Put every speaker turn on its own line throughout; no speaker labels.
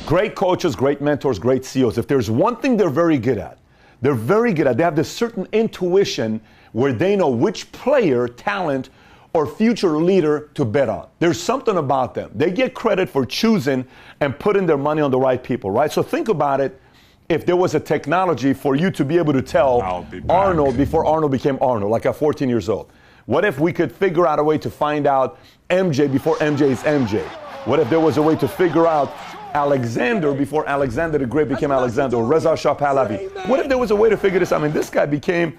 Great coaches, great mentors, great CEOs. If there's one thing they're very good at, they have this certain intuition where they know which player, talent, or future leader to bet on. There's something about them. They get credit for choosing and putting their money on the right people, right? So think about it. If there was a technology for you to be able to tell Arnold before Arnold became Arnold, like at 14 years old. What if we could figure out a way to find out MJ before MJ is MJ? What if there was a way to figure out Alexander before Alexander the Great became Alexander, or Reza Shah Pahlavi? What if there was a way to figure this out? I mean, this guy became,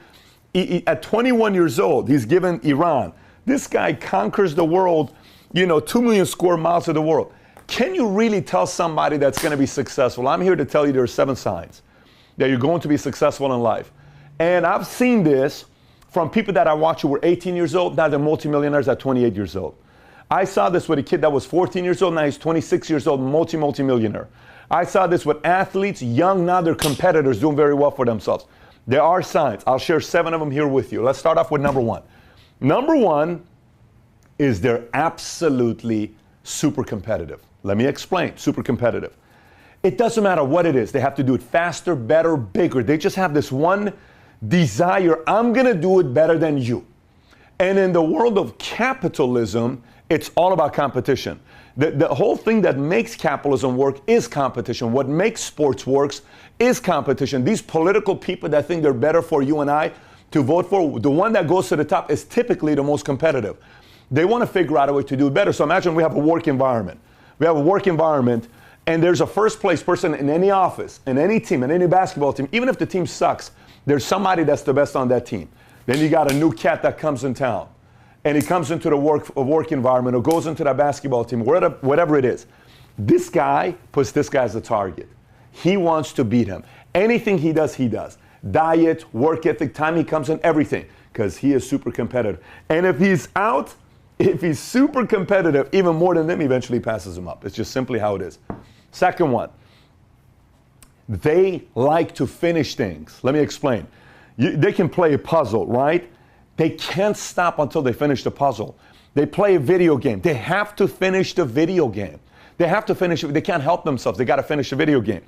at 21 years old, he's given Iran. This guy conquers the world, 2 million square miles of the world. Can you really tell somebody that's going to be successful? I'm here to tell you there are 7 signs that you're going to be successful in life. And I've seen this from people that I watch who were 18 years old, now they're multimillionaires at 28 years old. I saw this with a kid that was 14 years old, now he's 26 years old, multi-millionaire. I saw this with athletes, young, now they're competitors doing very well for themselves. There are signs. I'll share 7 of them here with you. Let's start off with number 1. Number 1 is they're absolutely super competitive. Let me explain, super competitive. It doesn't matter what it is. They have to do it faster, better, bigger. They just have this one desire, I'm going to do it better than you. And in the world of capitalism, it's all about competition. The whole thing that makes capitalism work is competition. What makes sports works is competition. These political people that think they're better for you and I to vote for, the one that goes to the top is typically the most competitive. They want to figure out a way to do it better. So imagine we have a work environment. We have a work environment, and there's a first place person in any office, in any team, in any basketball team. Even if the team sucks, there's somebody that's the best on that team. Then you got a new cat that comes in town, and he comes into the work environment or goes into that basketball team, whatever it is. This guy puts this guy as a target. He wants to beat him. Anything he does, he does. Diet, work ethic, time he comes in, everything, because he is super competitive. And if he's super competitive, even more than them, he eventually passes him up. It's just simply how it is. Second one, they like to finish things. Let me explain. They can play a puzzle, right? They can't stop until they finish the puzzle. They play a video game. They have to finish the video game. They have to finish it. They can't help themselves. They got to finish the video game.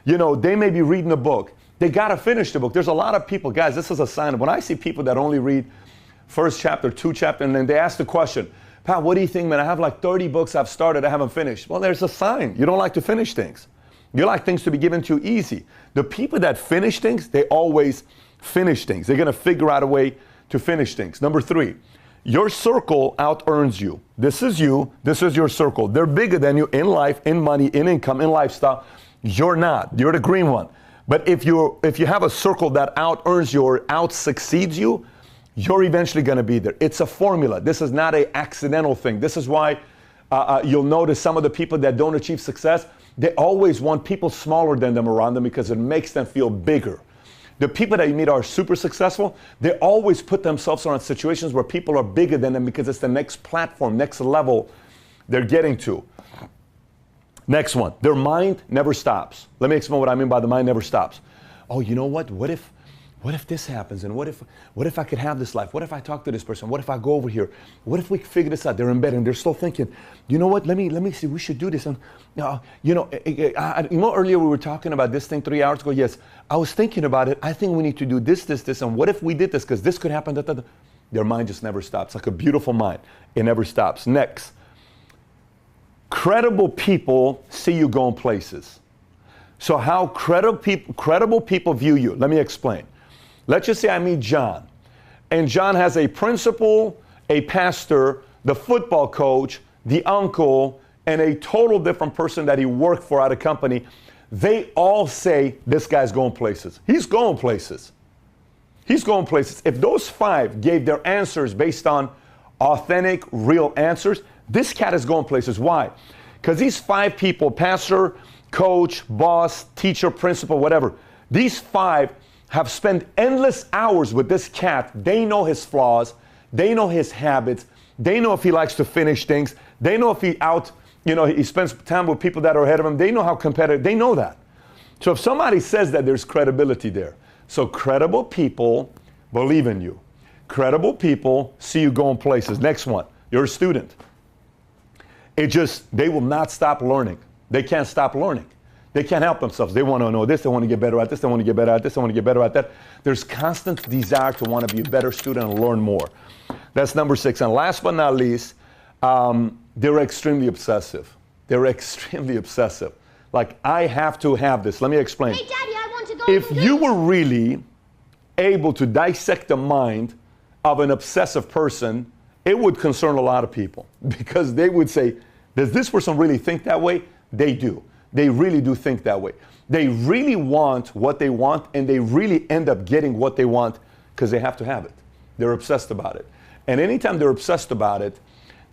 They may be reading a book. They got to finish the book. There's a lot of people, guys, this is a sign. When I see people that only read first chapter, 2 chapters, and then they ask the question, Pat, what do you think, man? I have like 30 books I've started, I haven't finished. Well, there's a sign. You don't like to finish things. You like things to be given to you easy. The people that finish things, they always finish things. They're going to figure out a way to finish things. Number 3, your circle out-earns you. This is you. This is your circle. They're bigger than you in life, in money, in income, in lifestyle. You're not. You're the green one. But if you have a circle that out-earns you or out-succeeds you, you're eventually going to be there. It's a formula. This is not an accidental thing. This is why you'll notice some of the people that don't achieve success, they always want people smaller than them around them because it makes them feel bigger. The people that you meet are super successful, they always put themselves around situations where people are bigger than them because it's the next platform, next level they're getting to. Next one, their mind never stops. Let me explain what I mean by the mind never stops. Oh, you know what? What if this happens? And what if I could have this life? What if I talk to this person? What if I go over here? What if we figure this out? They're in bed and they're still thinking, you know what? Let me see. We should do this. And earlier we were talking about this thing 3 hours ago. Yes, I was thinking about it. I think we need to do this, this, this. And what if we did this? Because this could happen. Their mind just never stops. Like a beautiful mind. It never stops. Next. Credible people see you going places. So how credible people view you? Let me explain. Let's just say I meet John, and John has a principal, a pastor, the football coach, the uncle, and a total different person that he worked for at a company. They all say, this guy's going places. He's going places. He's going places. If those 5 gave their answers based on authentic, real answers, this cat is going places. Why? Because these 5 people, pastor, coach, boss, teacher, principal, whatever, these 5 have spent endless hours with this cat. They know his flaws. They know his habits. They know if he likes to finish things. They know if he spends time with people that are ahead of him. They know how competitive. They know that. So if somebody says that, there's credibility there. So credible people believe in you. Credible people see you going places. Next one, you're a student. They will not stop learning. They can't stop learning. They can't help themselves. They want to know this, they want to get better at this, they want to get better at this, they want to get better at that. There's constant desire to want to be a better student and learn more. That's number 6. And last but not least, they're extremely obsessive. They're extremely obsessive. Like, I have to have this. Let me explain.
Hey, Daddy, I want to go.
If you were really able to dissect the mind of an obsessive person, it would concern a lot of people, because they would say, does this person really think that way? They do. They really do think that way. They really want what they want, and they really end up getting what they want because they have to have it. They're obsessed about it. And anytime they're obsessed about it,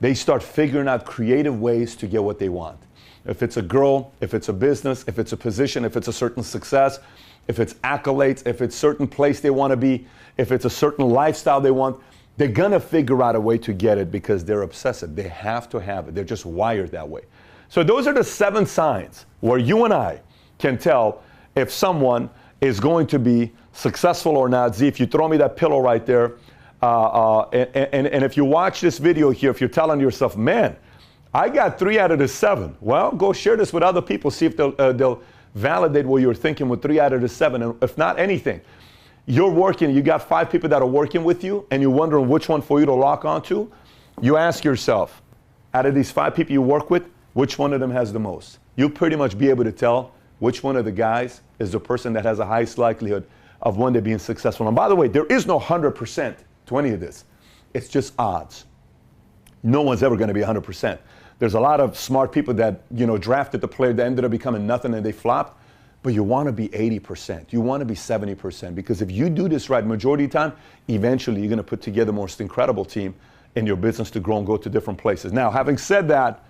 they start figuring out creative ways to get what they want. If it's a girl, if it's a business, if it's a position, if it's a certain success, if it's accolades, if it's a certain place they want to be, if it's a certain lifestyle they want, they're going to figure out a way to get it because they're obsessive. They have to have it. They're just wired that way. So those are the 7 signs where you and I can tell if someone is going to be successful or not. Z, if you throw me that pillow right there, and if you watch this video here, if you're telling yourself, man, I got 3 out of the 7. Well, go share this with other people. See if they'll validate what you're thinking with 3 out of the 7. And if not anything, you're working, you got 5 people that are working with you, and you're wondering which one for you to lock onto. You ask yourself, out of these 5 people you work with, which one of them has the most? You'll pretty much be able to tell which one of the guys is the person that has the highest likelihood of one day being successful. And by the way, there is no 100% to any of this. It's just odds. No one's ever going to be 100%. There's a lot of smart people that, drafted the player that ended up becoming nothing and they flopped. But you want to be 80%. You want to be 70%. Because if you do this right majority of the time, eventually you're going to put together the most incredible team in your business to grow and go to different places. Now, having said that,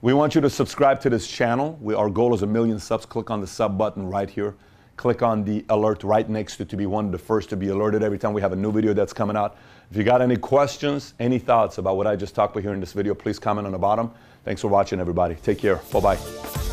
we want you to subscribe to this channel. Our goal is 1 million subs. Click on the sub button right here. Click on the alert right next to be one of the first to be alerted every time we have a new video that's coming out. If you got any questions, any thoughts about what I just talked about here in this video, please comment on the bottom. Thanks for watching, everybody. Take care. Bye-bye.